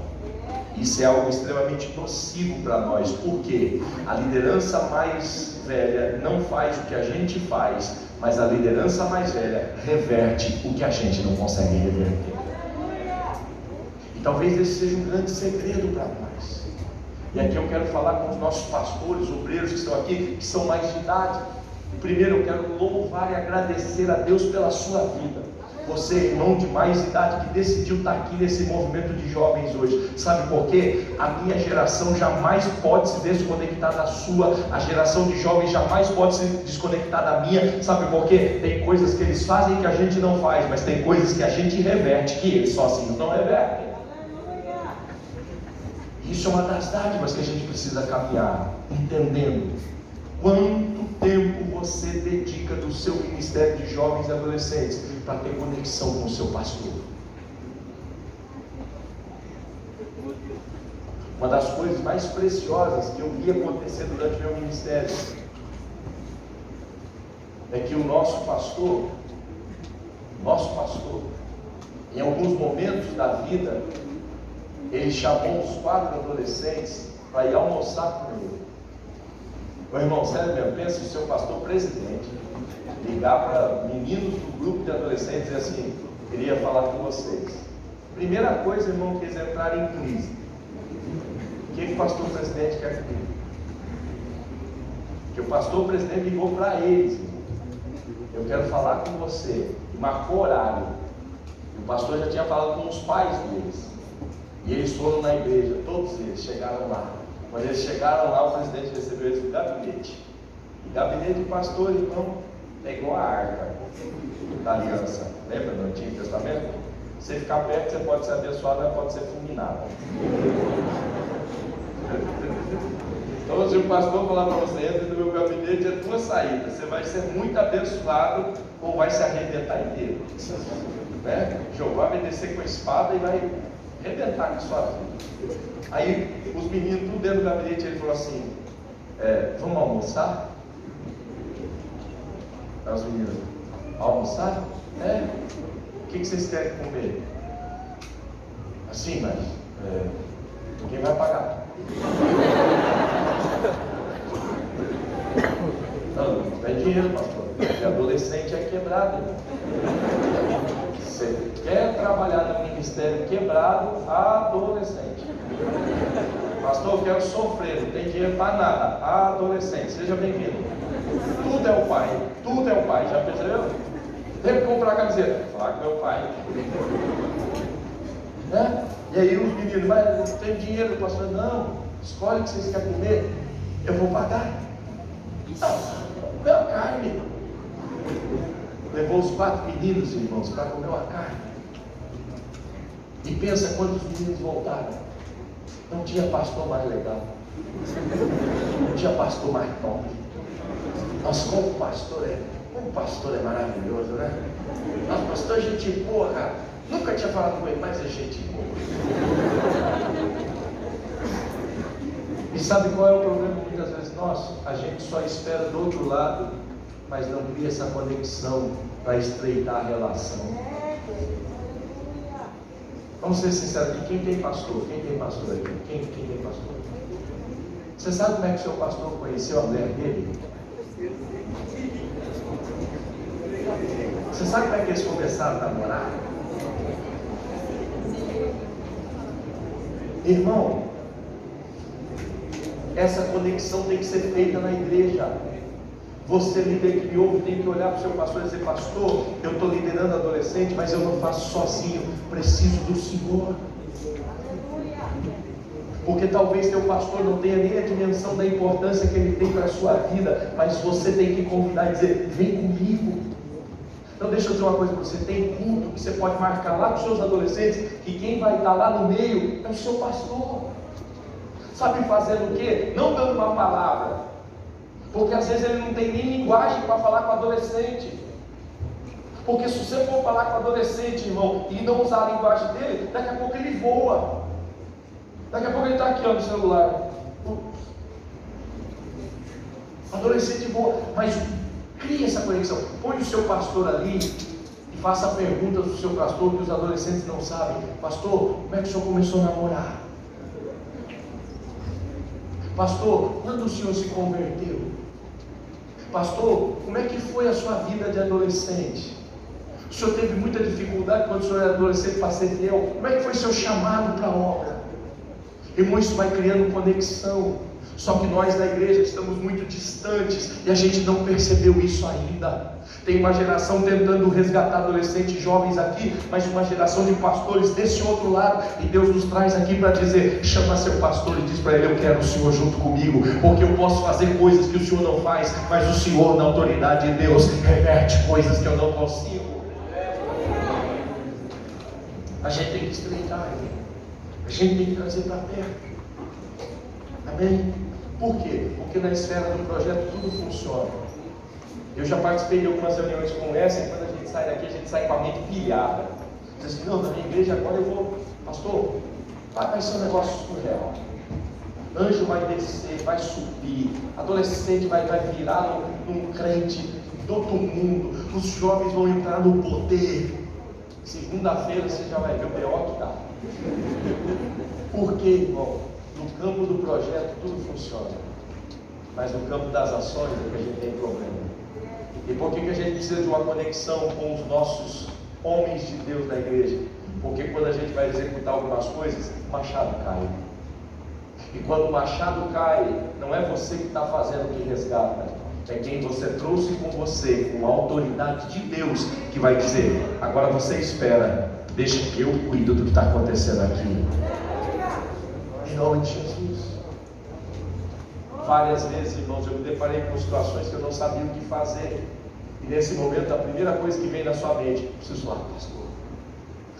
Isso é algo extremamente nocivo para nós, porque a liderança mais velha não faz o que a gente faz, mas a liderança mais velha reverte o que a gente não consegue reverter. E talvez esse seja um grande segredo para nós. E aqui eu quero falar com os nossos pastores, obreiros que estão aqui, que são mais de idade. Primeiro eu quero louvar e agradecer a Deus pela sua vida. Você, irmão de mais idade, que decidiu estar aqui nesse movimento de jovens hoje. Sabe por quê? A minha geração jamais pode se desconectar da sua. A geração de jovens jamais pode se desconectar da minha. Sabe por quê? Tem coisas que eles fazem que a gente não faz, mas tem coisas que a gente reverte, que eles sozinhos não revertem. Isso é uma das dádivas que a gente precisa caminhar, entendendo quanto tempo você dedica do seu ministério de jovens e adolescentes para ter conexão com o seu pastor. Uma das coisas mais preciosas que eu vi acontecer durante meu ministério é que o nosso pastor, em alguns momentos da vida, ele chamou uns 4 adolescentes para ir almoçar com ele. Meu irmão, sério mesmo, pensa o seu pastor presidente ligar para meninos do grupo de adolescentes e dizer assim: queria falar com vocês. Primeira coisa, irmão, que eles entrarem em crise. O que o pastor presidente quer comigo? Que o pastor presidente ligou para eles: irmão, eu quero falar com você. E marcou horário. E o pastor já tinha falado com os pais deles. E eles foram na igreja, todos eles chegaram lá. Quando eles chegaram lá, o presidente recebeu eles no gabinete. E gabinete do pastor, irmão, é igual a arca da aliança. Lembra do Antigo Testamento? Você ficar perto, você pode ser abençoado, mas pode ser fulminado. Então, se o pastor falar para você, entra no meu gabinete, é tua saída. Você vai ser muito abençoado ou vai se arrebentar inteiro. Né? Jeová vai descer com a espada e vai arrebentar com a sua vida. Aí, os meninos, tudo dentro do gabinete, ele falou assim, vamos almoçar? Aí os meninos, almoçar? O que vocês querem comer? Assim, mas quem vai pagar? Não tem dinheiro, pastor. Porque adolescente é quebrado. Você quer trabalhar no ministério quebrado, adolescente. Pastor, eu quero sofrer, não tem dinheiro para nada. Adolescente, seja bem-vindo. Tudo é o pai, já percebeu? Tem que comprar camiseta. Falar com meu pai. Né? E aí os meninos, mas não tem dinheiro, pastor, não. Escolhe o que vocês querem comer, eu vou pagar. Não, comeu a carne. Levou os 4 meninos, irmãos, para comer uma carne. E pensa quantos meninos voltaram. Não tinha pastor mais legal. Não tinha pastor mais top. Mas como o pastor é maravilhoso, né? Nossa, pastor é gente boa, cara. Nunca tinha falado com ele, mas é gente boa. E sabe qual é o problema muitas vezes nosso? A gente só espera do outro lado, mas não cria essa conexão para estreitar a relação. Vamos ser sinceros aqui, quem tem pastor? Quem tem pastor aqui? Quem tem pastor? Você sabe como é que o seu pastor conheceu a mulher dele? Você sabe como é que eles começaram a namorar? Irmão, essa conexão tem que ser feita na igreja. Você, líder que me ouve, tem que olhar para o seu pastor e dizer, pastor, eu estou liderando adolescente, mas eu não faço sozinho, preciso do Senhor. Porque talvez teu pastor não tenha nem a dimensão da importância que ele tem para a sua vida, mas você tem que convidar e dizer, vem comigo. Então deixa eu dizer uma coisa para você, tem culto que você pode marcar lá com os seus adolescentes, que quem vai estar lá no meio é o seu pastor. Sabe fazendo o quê? Não dando uma palavra, porque às vezes ele não tem nem linguagem para falar com o adolescente. Porque se você for falar com o adolescente, irmão, e não usar a linguagem dele, daqui a pouco ele voa. Daqui a pouco ele está aqui ó, no celular. Adolescente voa, mas crie essa conexão. Põe o seu pastor ali e faça perguntas do seu pastor que os adolescentes não sabem. Pastor, como é que o senhor começou a namorar? Pastor, quando o senhor se converteu? Pastor, como é que foi a sua vida de adolescente? O senhor teve muita dificuldade quando o senhor era adolescente para ser fiel? Como é que foi seu chamado para a obra? Irmão, isso vai criando conexão. Só que nós da igreja estamos muito distantes e a gente não percebeu isso ainda. Tem uma geração tentando resgatar adolescentes jovens aqui, mas uma geração de pastores desse outro lado. E Deus nos traz aqui para dizer, chama seu pastor e diz para ele, eu quero o Senhor junto comigo, porque eu posso fazer coisas que o Senhor não faz, mas o Senhor, na autoridade de Deus, reverte coisas que eu não consigo. A gente tem que estreitar, a gente tem que trazer para perto. Amém? Por quê? Porque na esfera do projeto tudo funciona. Eu já participei de algumas reuniões como essa, e quando a gente sai daqui, a gente sai com a mente pilhada. Diz assim, não, na minha igreja agora eu vou, pastor, vai ser um negócio surreal. Anjo vai descer, vai subir, adolescente vai virar num crente do outro mundo, os jovens vão entrar no poder. Segunda-feira você já vai ver o B.O. que dá. Por quê, irmão? No campo do projeto tudo funciona, mas no campo das ações é que a gente tem problema. E por que a gente precisa de uma conexão com os nossos homens de Deus da igreja? Porque quando a gente vai executar algumas coisas, o machado cai. E quando o machado cai, não é você que está fazendo que resgata, é quem você trouxe com você, com a autoridade de Deus, que vai dizer, agora você espera, deixa que eu cuido do que está acontecendo aqui. Em nome de Jesus. Várias vezes, irmãos, eu me deparei com situações que eu não sabia o que fazer. E E nesse momento, a primeira coisa que vem na sua mente: preciso falar, pastor.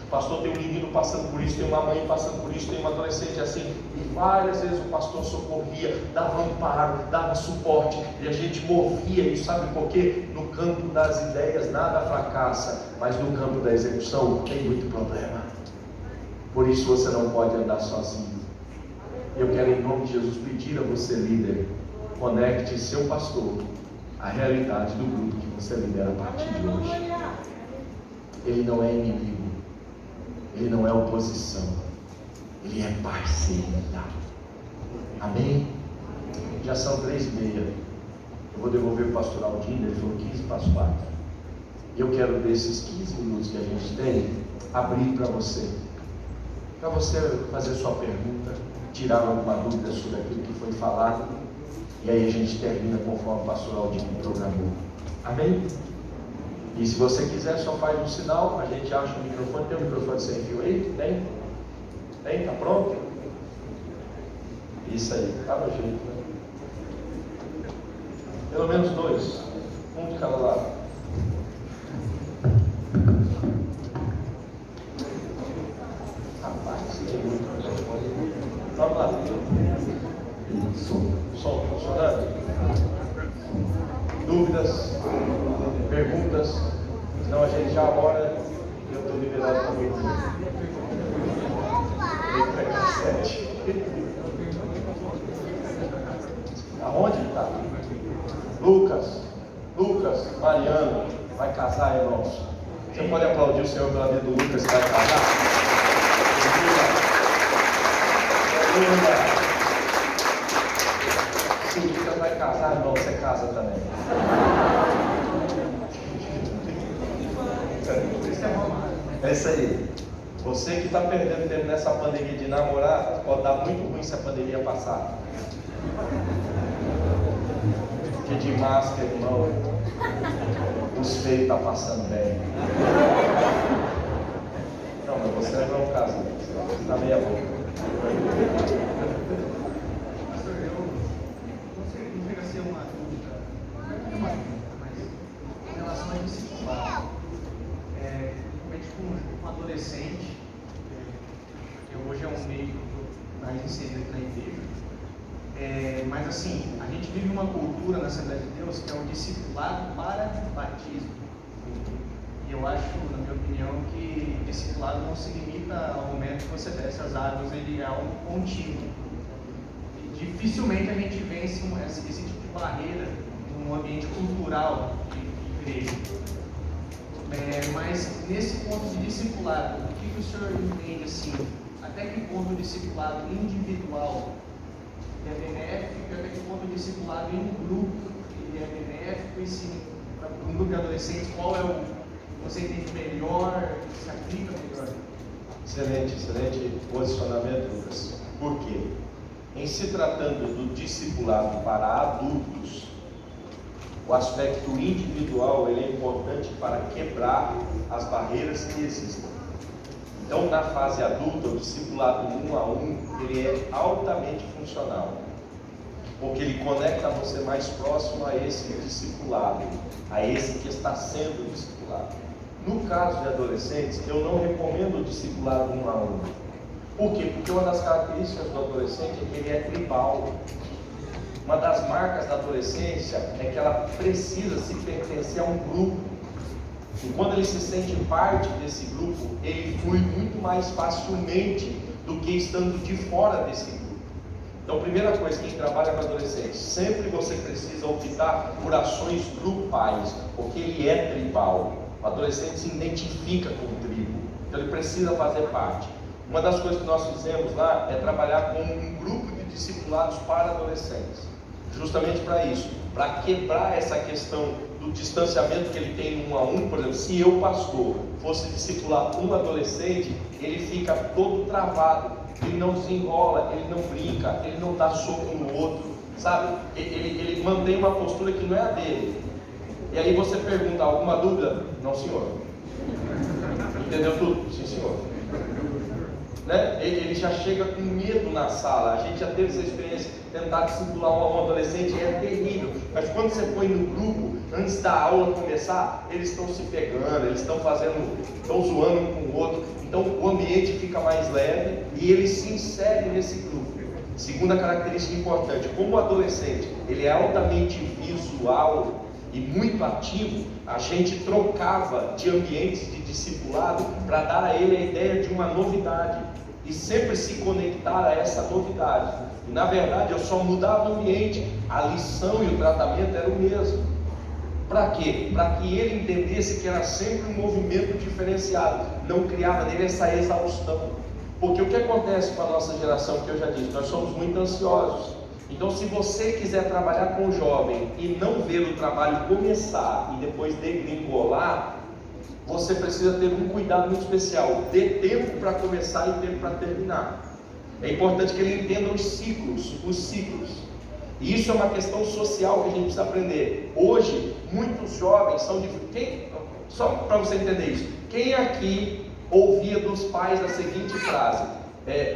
O pastor tem um menino passando por isso, tem uma mãe passando por isso, tem uma adolescente assim. E várias vezes o pastor socorria, dava amparo, dava suporte, e a gente movia. E sabe por quê? No campo das ideias nada fracassa, mas no campo da execução tem muito problema. Por isso você não pode andar sozinho. Eu quero, em nome de Jesus, pedir a você, líder, conecte seu pastor à realidade do grupo que você lidera a partir de hoje. Ele não é inimigo, ele não é oposição, ele é parceiro. Amém? Já são 3h30. Eu vou devolver o pastor Aldino, ele falou 15:04. E eu quero, desses 15 minutos que a gente tem, abrir para você fazer sua pergunta, tirar alguma dúvida sobre aquilo que foi falado, e aí a gente termina conforme o pastor Aldino programou. Amém? E se você quiser, só faz um sinal, a gente acha o microfone. Tem um microfone sem fio aí? Tem? Tem? Tá pronto? Isso aí, tá no jeito, né? Pelo menos 2, um de cada lado. Rapaz, tem muito. Vamos lá. Som funcionando? Dúvidas? Perguntas? Senão a gente já ora e eu estou liberado para muito. Tem que pegar 7. Aonde está? Lucas, Mariano, vai casar, irmãos. Você pode aplaudir o Senhor pela vida do Lucas que vai casar? Se o Lucas vai casar, irmão, você casa também. É isso aí. Você que está perdendo tempo nessa pandemia de namorar, pode dar muito ruim se a pandemia passar. Porque de máscara, irmão, os feios estão passando bem. Não, mas você não é um caso, você está meia boca. Pastor, eu gostaria de ser uma dúvida, mas em relação a discipulado, principalmente com um adolescente, que hoje é um meio mais inserido na igreja, mas assim, a gente vive uma cultura na Assembleia de Deus que é o discipulado para batismo. E eu acho, na minha opinião, que discipulado não se limita ao momento que você desce as águas, ele é algo contínuo. E dificilmente a gente vence esse tipo de barreira num ambiente cultural de igreja. Mas nesse ponto de discipulado, o que o senhor entende assim? Até que ponto o discipulado individual é benéfico e até que ponto o discipulado em grupo ele é benéfico? E se para um grupo de adolescentes, qual é o você entende melhor, se aplica melhor? Excelente posicionamento, Lucas. Por quê? Em se tratando do discipulado para adultos, o aspecto individual ele é importante para quebrar as barreiras que existem. Então, na fase adulta, o discipulado 1 a 1 ele é altamente funcional, porque ele conecta você mais próximo a esse discipulado, a esse que está sendo discipulado. No caso de adolescentes, eu não recomendo o discipulado 1 a 1. Por quê? Porque uma das características do adolescente é que ele é tribal. Uma das marcas da adolescência é que ela precisa se pertencer a um grupo. E quando ele se sente parte desse grupo, ele flui muito mais facilmente do que estando de fora desse grupo. Então, primeira coisa, quem trabalha com adolescentes, sempre você precisa optar por ações grupais, porque ele é tribal. O adolescente se identifica com o tribo, então ele precisa fazer parte. Uma das coisas que nós fizemos lá é trabalhar com um grupo de discipulados para adolescentes, justamente para isso, para quebrar essa questão do distanciamento que ele tem no 1 a 1. Por exemplo, se eu, pastor, fosse discipular um adolescente, ele fica todo travado, ele não desenrola, ele não brinca, ele não dá soco no outro, sabe? Ele mantém uma postura que não é a dele. E aí você pergunta, alguma dúvida? Não, senhor. Entendeu tudo? Sim, senhor. Né? Ele já chega com medo na sala. A gente já teve essa experiência, tentar discipular um adolescente é terrível. Mas quando você põe no grupo, antes da aula começar, eles estão se pegando, eles estão zoando um com o outro. Então o ambiente fica mais leve e ele se insere nesse grupo. Segunda característica importante, como o adolescente ele é altamente visual e muito ativo, a gente trocava de ambientes de discipulado para dar a ele a ideia de uma novidade e sempre se conectar a essa novidade. E na verdade eu só mudava o ambiente, a lição e o tratamento era o mesmo. Para quê? Para que ele entendesse que era sempre um movimento diferenciado, não criava nele essa exaustão. Porque o que acontece com a nossa geração, que eu já disse, nós somos muito ansiosos. Então se você quiser trabalhar com o jovem e não ver o trabalho começar e depois degringolar, você precisa ter um cuidado muito especial, dê tempo para começar e tempo para terminar. É importante que ele entenda os ciclos. E isso é uma questão social que a gente precisa aprender. Hoje, muitos jovens são de... Só para você entender isso, quem aqui ouvia dos pais a seguinte frase: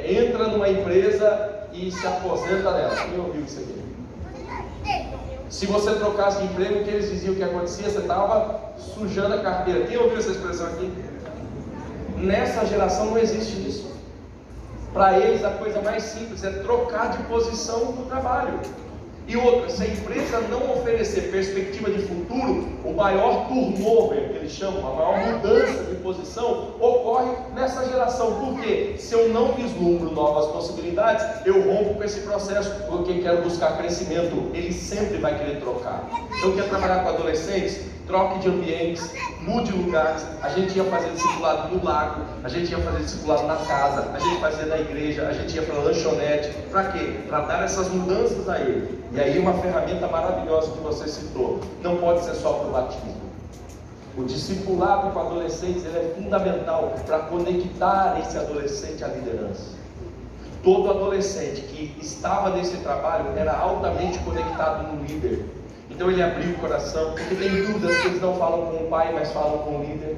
entra numa empresa e se aposenta nela? Quem ouviu isso aqui? Se você trocasse de emprego, o que eles diziam que acontecia? Você estava sujando a carteira. Quem ouviu essa expressão aqui? Nessa geração não existe isso. Para eles a coisa mais simples é trocar de posição no trabalho. E outra, se a empresa não oferecer perspectiva de futuro, o maior turnover, que eles chamam, a maior mudança de posição, ocorre nessa geração. Por quê? Se eu não vislumbro novas possibilidades, eu rompo com esse processo, porque quero buscar crescimento. Ele sempre vai querer trocar. Então, quer trabalhar com adolescentes? Troque de ambientes, mude lugares. A gente ia fazer discipulado no lago, a gente ia fazer discipulado na casa, a gente fazia na igreja, a gente ia para a lanchonete. Para quê? Para dar essas mudanças a ele. E aí uma ferramenta maravilhosa que você citou, não pode ser só para o batismo. O discipulado com adolescentes ele é fundamental para conectar esse adolescente à liderança. Todo adolescente que estava nesse trabalho era altamente conectado no líder. Então ele abriu o coração, porque tem dúvidas que eles não falam com o pai, mas falam com o líder.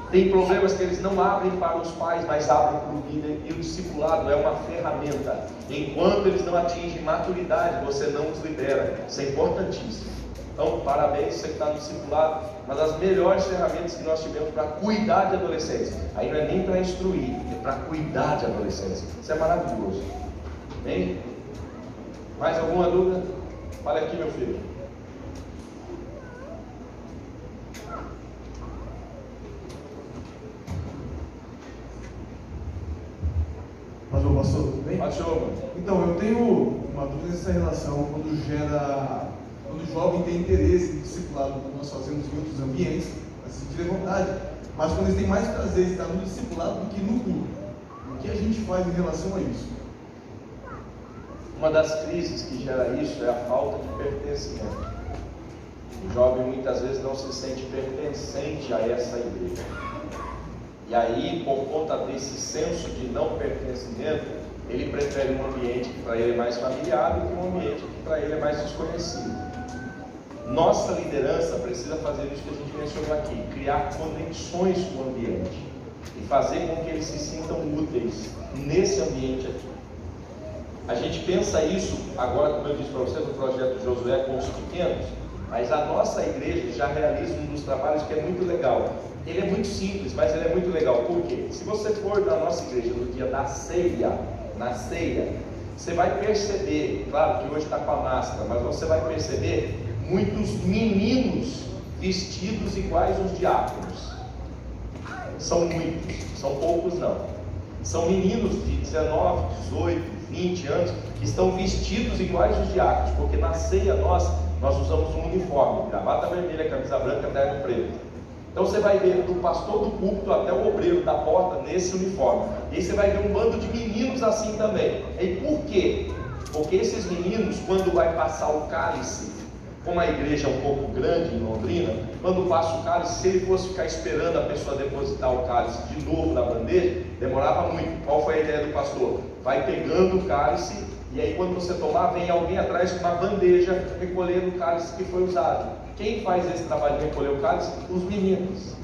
Tem problemas que eles não abrem para os pais, mas abrem para o líder. E o discipulado é uma ferramenta. Enquanto eles não atingem maturidade, você não os lidera. Isso é importantíssimo. Então, parabéns, você que está no discipulado. Uma das melhores ferramentas que nós tivemos para cuidar de adolescentes. Aí não é nem para instruir, é para cuidar de adolescentes. Isso é maravilhoso. Bem? Mais alguma dúvida? Fala aqui, meu filho. Pastor, tudo bem? Pastor. Então, eu tenho uma dúvida nessa relação quando o jovem tem interesse em discipulado, como nós fazemos em outros ambientes, a se sentir à vontade, mas quando eles têm mais prazer em estar no discipulado do que no culto. O que a gente faz em relação a isso? Uma das crises que gera isso é a falta de pertencimento. O jovem muitas vezes não se sente pertencente a essa igreja. E aí, por conta desse senso de não pertencimento, ele prefere um ambiente que para ele é mais familiar do que um ambiente que para ele é mais desconhecido. Nossa liderança precisa fazer isso que a gente mencionou aqui, criar conexões com o ambiente e fazer com que eles se sintam úteis nesse ambiente aqui. A gente pensa isso, agora como eu disse para vocês, no projeto Josué com os pequenos, mas a nossa igreja já realiza um dos trabalhos que é muito legal. Ele é muito simples, mas ele é muito legal. Por quê? Se você for na nossa igreja no dia da ceia, na ceia, você vai perceber, claro que hoje está com a máscara, mas você vai perceber muitos meninos vestidos iguais aos diáconos. São muitos, são poucos não. São meninos de 19, 18, 20 anos que estão vestidos iguais aos diáconos, porque na ceia nós usamos um uniforme, gravata vermelha, camisa branca, terno preto. Então você vai ver do pastor do púlpito até o obreiro da porta nesse uniforme. E aí você vai ver um bando de meninos assim também. E por quê? Porque esses meninos, quando vai passar o cálice, como a igreja é um pouco grande em Londrina, quando passa o cálice, se ele fosse ficar esperando a pessoa depositar o cálice de novo na bandeja, demorava muito. Qual foi a ideia do pastor? Vai pegando o cálice, e aí quando você tomar, vem alguém atrás com uma bandeja recolhendo o cálice que foi usado. Quem faz esse trabalho de recolher o cálice? Os meninos.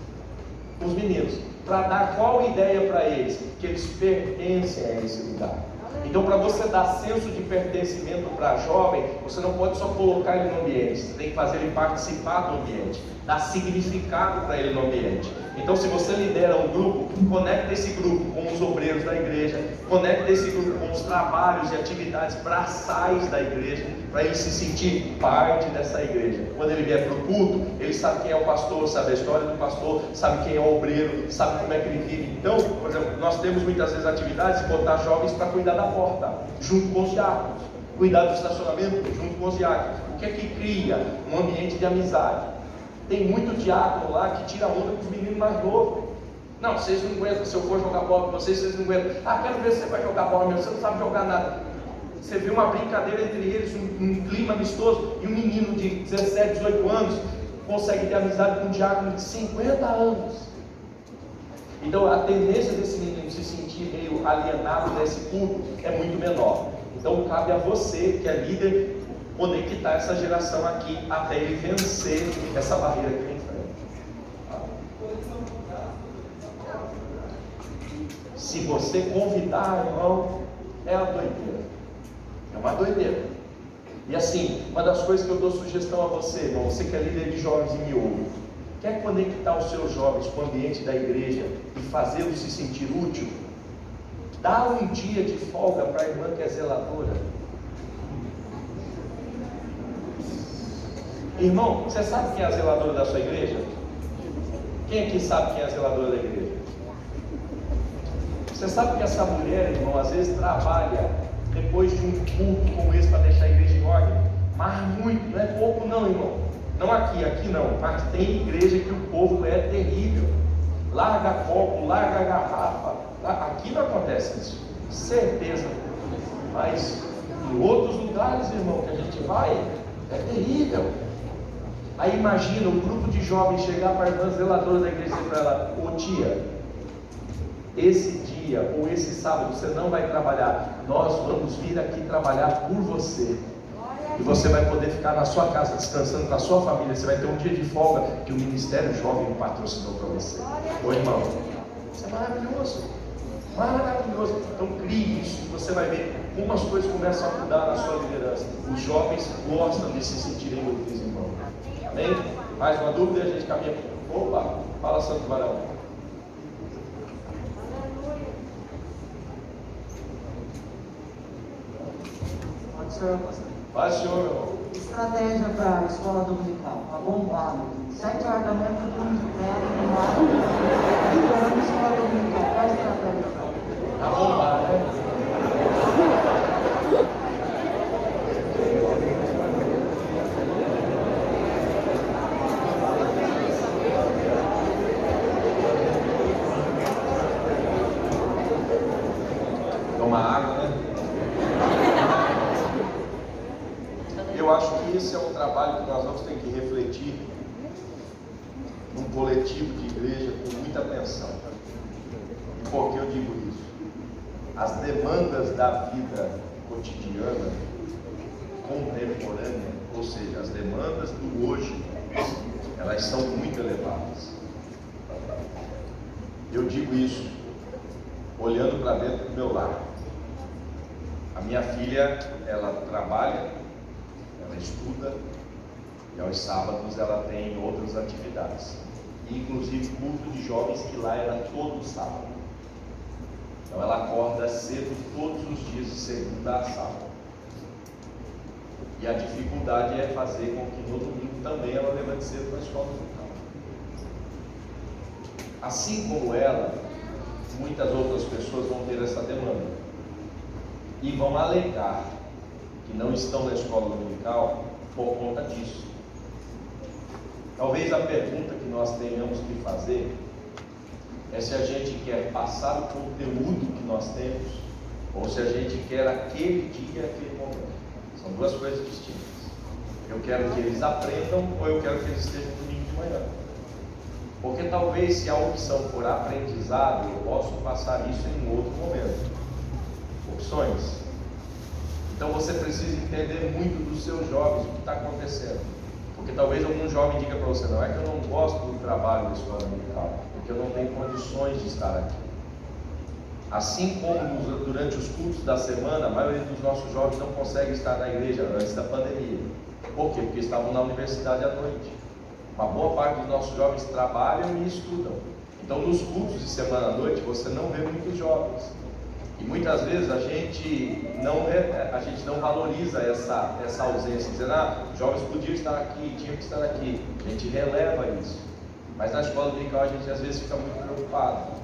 Os meninos. Para dar qual ideia para eles? Que eles pertencem a esse lugar. Então, para você dar senso de pertencimento para jovem, você não pode só colocar ele no ambiente, você tem que fazer ele participar do ambiente, dar significado para ele no ambiente. Então, se você lidera um grupo, conecta esse grupo com os obreiros da igreja, conecta esse grupo com os trabalhos e atividades braçais da igreja, para ele se sentir parte dessa igreja. Quando ele vier para o culto, ele sabe quem é o pastor, sabe a história do pastor, sabe quem é o obreiro, sabe como é que ele vive. Então, por exemplo, nós temos muitas vezes atividades de botar jovens para cuidar da porta, junto com os diáconos, cuidar do estacionamento, junto com os diáconos. O que é que cria? Um ambiente de amizade. Tem muito diácono lá que tira onda com os meninos mais novos. Não, vocês não aguentam, se eu for jogar bola com vocês não aguentam. Ah, quero ver se você vai jogar bola, meu, você não sabe jogar nada. Você vê uma brincadeira entre eles, um clima amistoso, e um menino de 17, 18 anos consegue ter amizade com um diácono de 50 anos. Então a tendência desse menino se sentir meio alienado nesse culto é muito menor. Então cabe a você, que é líder, conectar essa geração aqui até ele vencer essa barreira que vem em frente. Se você convidar, irmão, é uma doideira. É uma doideira. E assim, uma das coisas que eu dou sugestão a você, irmão, você que é líder de jovens e me ouve, quer conectar os seus jovens com o ambiente da igreja e fazê-los se sentir útil? Dá um dia de folga para a irmã que é zeladora. Irmão, você sabe quem é a zeladora da sua igreja? Quem aqui sabe quem é a zeladora da igreja? Você sabe que essa mulher, irmão, às vezes trabalha depois de um culto como esse para deixar a igreja em ordem? Mas muito, não é pouco não, irmão. Não aqui não, mas tem igreja que o povo é terrível. Larga copo, larga garrafa. Aqui não acontece isso, certeza. Mas em outros lugares, irmão, que a gente vai, é terrível. Aí imagina um grupo de jovens chegar para a irmã zeladora da igreja e dizer para ela: ô tia, esse dia ou esse sábado você não vai trabalhar, nós vamos vir aqui trabalhar por você. E você vai poder ficar na sua casa descansando com a sua família. Você vai ter um dia de folga que o Ministério Jovem patrocinou para você. Ô irmão, isso é maravilhoso. Maravilhoso. Então crie isso e você vai ver como as coisas começam a mudar na sua liderança. Os jovens gostam de se sentirem úteis, irmão. Amém? Mais uma dúvida e a gente caminha. Opa, fala, Santo Varão. Pode ser, pastor. Vai, senhor, meu irmão. Estratégia para a escola dominical, tá bombado. 7 horas da manhã, todo mundo de pé, bombado. Esperando a escola dominical. Qual a estratégia para isso? Tá bombado, né? Toma água, né? Eu acho que esse é um trabalho que nós vamos ter que refletir num coletivo de igreja com muita atenção. E por que eu digo isso? As demandas da vida cotidiana, contemporânea, ou seja, as demandas do hoje, elas são muito elevadas. Eu digo isso olhando para dentro do meu lar. A minha filha, ela trabalha, ela estuda, e aos sábados ela tem outras atividades, inclusive culto de jovens que lá era todo sábado. Então ela acorda cedo todos os dias, de segunda a sábado. E a dificuldade é fazer com que no domingo também ela levante cedo para a escola dominical. Assim como ela, muitas outras pessoas vão ter essa demanda e vão alegar que não estão na escola dominical por conta disso. Talvez a pergunta que nós tenhamos que fazer é se a gente quer passar o conteúdo que nós temos ou se a gente quer aquele dia, aquele momento. São duas coisas distintas. Eu quero que eles aprendam ou eu quero que eles estejam domingo de manhã. Porque talvez, se a opção for aprendizado, eu posso passar isso em um outro momento. Opções. Então você precisa entender muito dos seus jovens, o que está acontecendo. Porque talvez algum jovem diga para você: não é que eu não gosto do trabalho da escola dominical, porque eu não tenho condições de estar aqui. Assim como durante os cultos da semana, a maioria dos nossos jovens não consegue estar na igreja antes da pandemia. Por quê? Porque estavam na universidade à noite. Uma boa parte dos nossos jovens trabalham e estudam. Então, nos cultos de semana à noite, você não vê muitos jovens. E muitas vezes a gente não valoriza essa ausência, dizendo, os jovens podiam estar aqui, tinham que estar aqui. A gente releva isso. Mas na escola dominical a gente às vezes fica muito preocupado.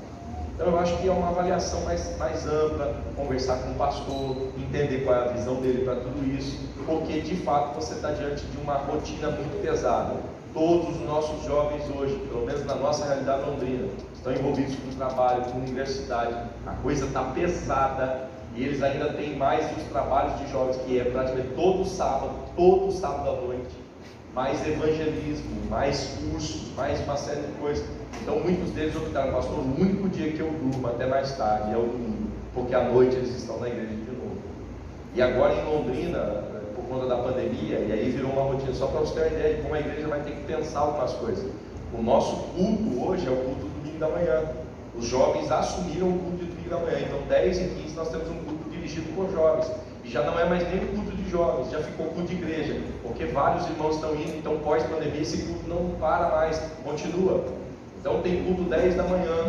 Então eu acho que é uma avaliação mais ampla, conversar com o pastor, entender qual é a visão dele para tudo isso, porque de fato você está diante de uma rotina muito pesada. Todos os nossos jovens hoje, pelo menos na nossa realidade londrina, estão envolvidos com trabalho, com universidade, a coisa está pesada e eles ainda têm mais os trabalhos de jovens, que é praticamente todo sábado à noite, mais evangelismo, mais cursos, mais uma série de coisas. Então muitos deles optaram, pastor, o único dia que eu durmo até mais tarde é o domingo, porque à noite eles estão na igreja de novo. E agora em Londrina, por conta da pandemia, e aí virou uma rotina, só para você ter uma ideia de como a igreja vai ter que pensar algumas coisas. O nosso culto hoje é o culto do domingo da manhã. Os jovens assumiram o culto de domingo da manhã, então 10h15 nós temos um culto dirigido por jovens. E já não é mais nem o culto de jovens, já ficou culto de igreja, porque vários irmãos estão indo, então pós-pandemia esse culto não para mais, continua. Então tem culto 10 da manhã,